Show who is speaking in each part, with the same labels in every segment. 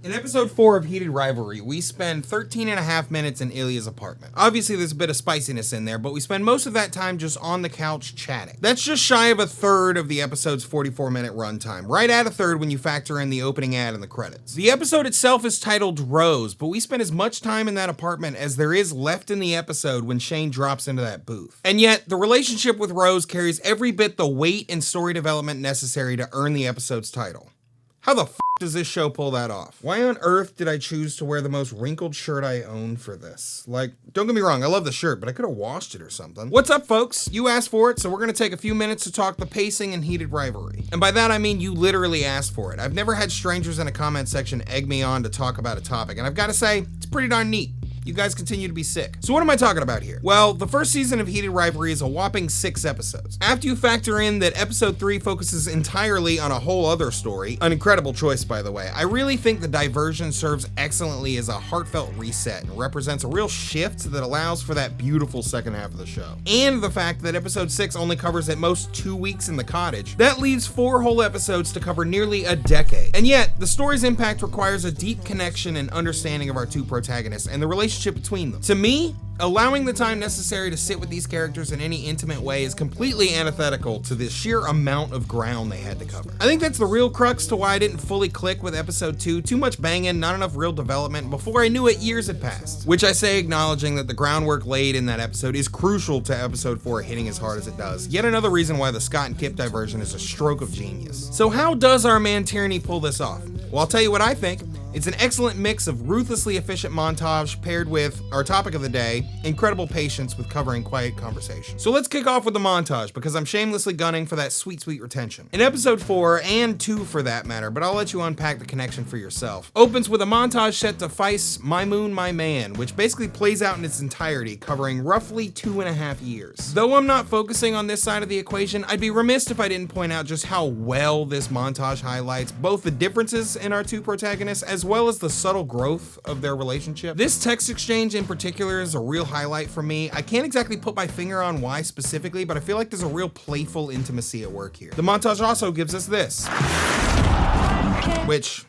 Speaker 1: In episode 4 of Heated Rivalry, we spend 13 and a half minutes in Ilya's apartment. Obviously, there's a bit of spiciness in there, but we spend most of that time just on the couch chatting. That's just shy of a third of the episode's 44-minute runtime, right at a third when you factor in the opening ad and the credits. The episode itself is titled Rose, but we spend as much time in that apartment as there is left in the episode when Shane drops into that booth. And yet, the relationship with Rose carries every bit the weight and story development necessary to earn the episode's title. How the f does this show pull that off? Why on earth did I choose to wear the most wrinkled shirt I own for this? Like, don't get me wrong, I love the shirt, but I could have washed it or something. What's up, folks? You asked for it, so we're gonna take a few minutes to talk the pacing and Heated Rivalry. And by that I mean you literally asked for it. I've never had strangers in a comment section egg me on to talk about a topic, and I've gotta say, it's pretty darn neat. You guys continue to be sick. So what am I talking about here? Well, the first season of Heated Rivalry is a whopping 6 episodes. After you factor in that episode 3 focuses entirely on a whole other story, an incredible choice by the way, I really think the diversion serves excellently as a heartfelt reset and represents a real shift that allows for that beautiful second half of the show. And the fact that episode 6 only covers at most 2 weeks in the cottage, that leaves 4 whole episodes to cover nearly a decade. And yet, the story's impact requires a deep connection and understanding of our two protagonists and the relationship between them. To me, allowing the time necessary to sit with these characters in any intimate way is completely antithetical to the sheer amount of ground they had to cover. I think that's the real crux to why I didn't fully click with episode 2. Too much banging, not enough real development. Before I knew it, years had passed. Which I say acknowledging that the groundwork laid in that episode is crucial to episode 4 hitting as hard as it does. Yet another reason why the Scott and Kip diversion is a stroke of genius. So how does our man Tierney pull this off? Well, I'll tell you what I think. It's an excellent mix of ruthlessly efficient montage paired with our topic of the day, incredible patience with covering quiet conversation. So let's kick off with the montage because I'm shamelessly gunning for that sweet, sweet retention. In episode 4, and 2 for that matter, but I'll let you unpack the connection for yourself, opens with a montage set to Feist's My Moon, My Man, which basically plays out in its entirety, covering roughly 2.5 years. Though I'm not focusing on this side of the equation, I'd be remiss if I didn't point out just how well this montage highlights both the differences in our two protagonists as well as the subtle growth of their relationship. This text exchange in particular is a real highlight for me. I can't exactly put my finger on why specifically, but I feel like there's a real playful intimacy at work here. The montage also gives us this, which...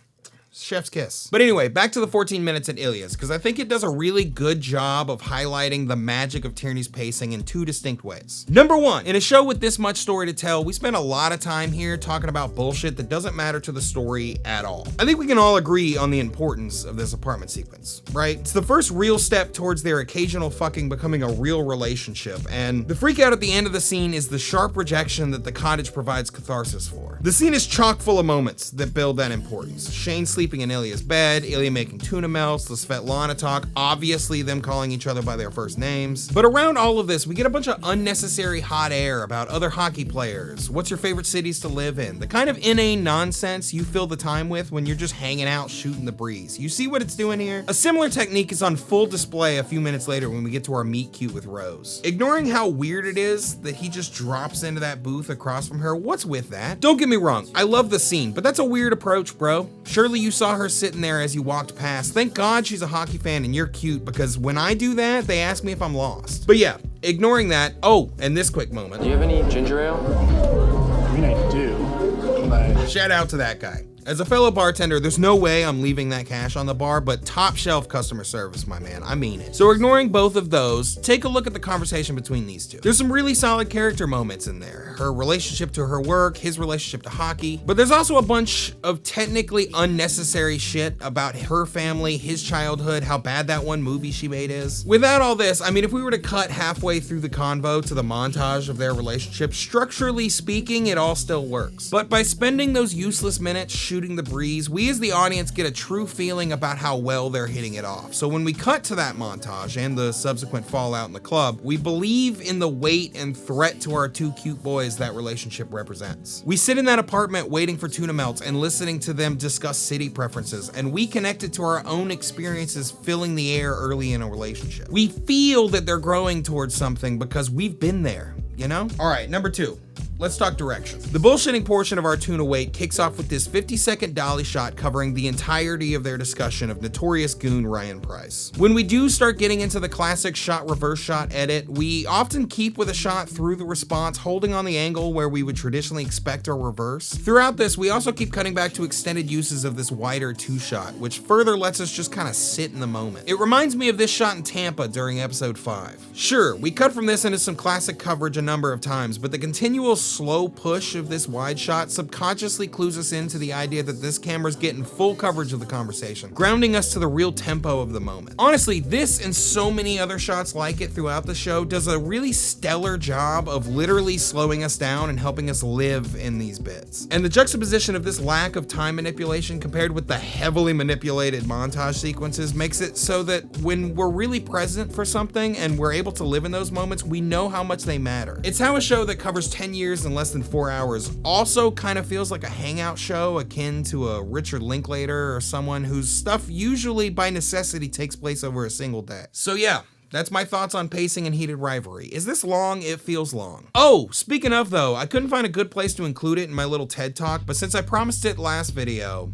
Speaker 1: chef's kiss. But anyway, back to the 14 minutes at Ilya's, because I think it does a really good job of highlighting the magic of Tierney's pacing in 2 distinct ways. Number 1, in a show with this much story to tell, we spend a lot of time here talking about bullshit that doesn't matter to the story at all. I think we can all agree on the importance of this apartment sequence, right? It's the first real step towards their occasional fucking becoming a real relationship, and the freak out at the end of the scene is the sharp rejection that the cottage provides catharsis for. The scene is chock full of moments that build that importance. Shane sleeping in Ilya's bed, Ilya making tuna melts, the Svetlana talk, obviously them calling each other by their first names. But around all of this, we get a bunch of unnecessary hot air about other hockey players, what's your favorite cities to live in, the kind of inane nonsense you fill the time with when you're just hanging out shooting the breeze. You see what it's doing here? A similar technique is on full display a few minutes later when we get to our meet cute with Rose. Ignoring how weird it is that he just drops into that booth across from her, what's with that? Don't get me wrong, I love the scene, but that's a weird approach, bro. Surely you saw her sitting there as you walked past. Thank God she's a hockey fan and you're cute, because when I do that, they ask me if I'm lost. But yeah, ignoring that, oh, and this quick moment.
Speaker 2: Do you have any ginger ale?
Speaker 3: I mean, I do, but...
Speaker 1: Shout out to that guy. As a fellow bartender, there's no way I'm leaving that cash on the bar, but top shelf customer service, my man, I mean it. So ignoring both of those, take a look at the conversation between these two. There's some really solid character moments in there. Her relationship to her work, his relationship to hockey, but there's also a bunch of technically unnecessary shit about her family, his childhood, how bad that one movie she made is. Without all this, I mean, if we were to cut halfway through the convo to the montage of their relationship, structurally speaking, it all still works. But by spending those useless minutes shooting the breeze, we as the audience get a true feeling about how well they're hitting it off. So when we cut to that montage and the subsequent fallout in the club, we believe in the weight and threat to our two cute boys that relationship represents. We sit in that apartment waiting for tuna melts and listening to them discuss city preferences, and we connect it to our own experiences filling the air early in a relationship. We feel that they're growing towards something because we've been there, you know? All right, number 2. let's talk directions. The bullshitting portion of our tuna wait kicks off with this 50-second dolly shot covering the entirety of their discussion of notorious goon Ryan Price. When we do start getting into the classic shot reverse shot edit, we often keep with a shot through the response, holding on the angle where we would traditionally expect a reverse. Throughout this, we also keep cutting back to extended uses of this wider two-shot, which further lets us just kind of sit in the moment. It reminds me of this shot in Tampa during episode 5. Sure, we cut from this into some classic coverage a number of times, but the continual slow push of this wide shot subconsciously clues us into the idea that this camera's getting full coverage of the conversation, grounding us to the real tempo of the moment. Honestly, this and so many other shots like it throughout the show does a really stellar job of literally slowing us down and helping us live in these bits. And the juxtaposition of this lack of time manipulation compared with the heavily manipulated montage sequences makes it so that when we're really present for something and we're able to live in those moments, we know how much they matter. It's how a show that covers 10 years in less than 4 hours also kind of feels like a hangout show akin to a Richard Linklater or someone whose stuff usually by necessity takes place over a single day. So yeah, that's my thoughts on pacing and Heated Rivalry. Is this long? It feels long. Oh, speaking of though, I couldn't find a good place to include it in my little TED Talk, but since I promised it last video,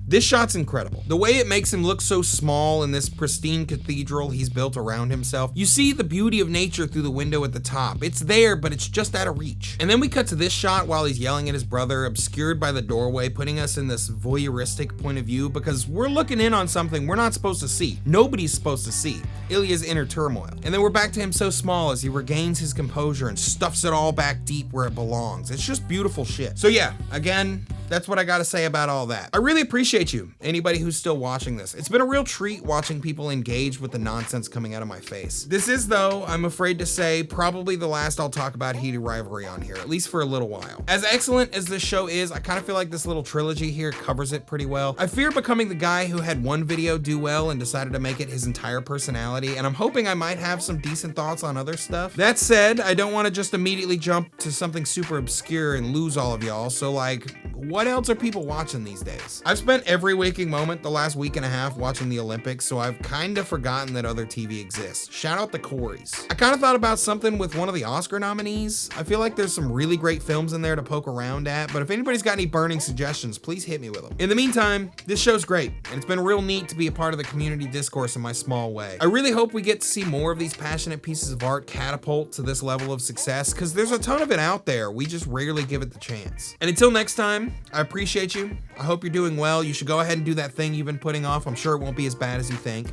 Speaker 1: this shot's incredible. The way it makes him look so small in this pristine cathedral he's built around himself. You see the beauty of nature through the window at the top. It's there, but it's just out of reach. And then we cut to this shot while he's yelling at his brother, obscured by the doorway, putting us in this voyeuristic point of view because we're looking in on something we're not supposed to see. Nobody's supposed to see Ilya's inner turmoil. And then we're back to him so small as he regains his composure and stuffs it all back deep where it belongs. It's just beautiful shit. So yeah, again, that's what I gotta say about all that. I really appreciate you, anybody who's still watching this. It's been a real treat watching people engage with the nonsense coming out of my face. This is, though, I'm afraid to say, probably the last I'll talk about Heated Rivalry on here, at least for a little while. As excellent as this show is, I kind of feel like this little trilogy here covers it pretty well. I fear becoming the guy who had one video do well and decided to make it his entire personality, and I'm hoping I might have some decent thoughts on other stuff. That said, I don't want to just immediately jump to something super obscure and lose all of y'all, so like, what else are people watching these days? I've spent every waking moment the last week and a half watching the Olympics, so I've kind of forgotten that other TV exists. Shout out the Coreys. I kind of thought about something with one of the Oscar nominees. I feel like there's some really great films in there to poke around at, but if anybody's got any burning suggestions, please hit me with them. In the meantime, this show's great, and it's been real neat to be a part of the community discourse in my small way. I really hope we get to see more of these passionate pieces of art catapult to this level of success, because there's a ton of it out there. We just rarely give it the chance. And until next time, I appreciate you. I hope you're doing well. You should go ahead and do that thing you've been putting off. I'm sure it won't be as bad as you think.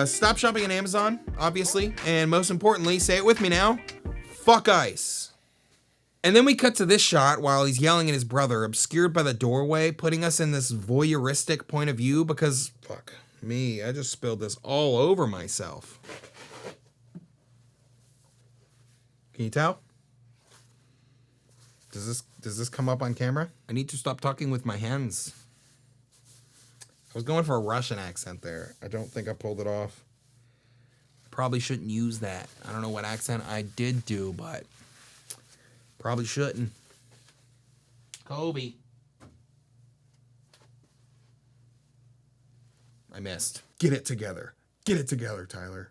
Speaker 1: Stop shopping on Amazon, obviously. And most importantly, say it with me now, fuck ice. And then we cut to this shot while he's yelling at his brother, obscured by the doorway, putting us in this voyeuristic point of view because, fuck me, I just spilled this all over myself. Can you tell? Does this come up on camera? I need to stop talking with my hands. I was going for a Russian accent there. I don't think I pulled it off. Probably shouldn't use that. I don't know what accent I did do, but probably shouldn't. Kobe. I missed. Get it together. Get it together, Tyler.